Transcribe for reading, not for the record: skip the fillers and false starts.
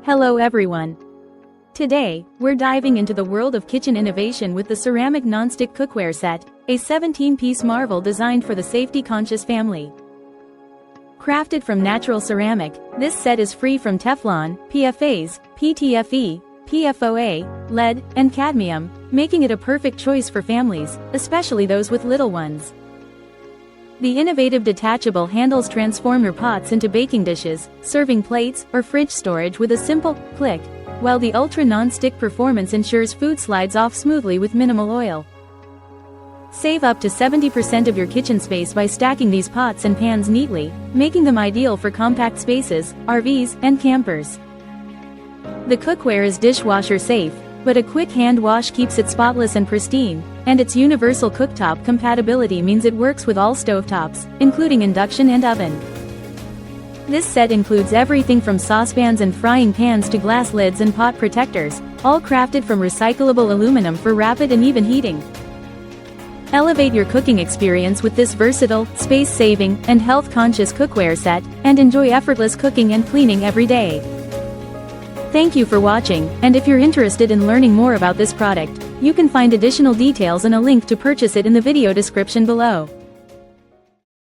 Hello everyone. Today, we're diving into the world of kitchen innovation with the Ceramic Nonstick Cookware Set, a 17-piece marvel designed for the safety-conscious family. Crafted from natural ceramic, this set is free from Teflon, PFAS, PTFE, PFOA, lead, and cadmium, making it a perfect choice for families, especially those with little ones. The innovative detachable handles transform your pots into baking dishes, serving plates, or fridge storage with a simple click, while the ultra non-stick performance ensures food slides off smoothly with minimal oil. Save up to 70% of your kitchen space by stacking these pots and pans neatly, making them ideal for compact spaces, RVs, and campers. The cookware is dishwasher safe, but a quick hand wash keeps it spotless and pristine, and its universal cooktop compatibility means it works with all stovetops, including induction and oven. This set includes everything from saucepans and frying pans to glass lids and pot protectors, all crafted from recyclable aluminum for rapid and even heating. Elevate your cooking experience with this versatile, space-saving, and health-conscious cookware set, and enjoy effortless cooking and cleaning every day. Thank you for watching, and if you're interested in learning more about this product, you can find additional details and a link to purchase it in the video description below.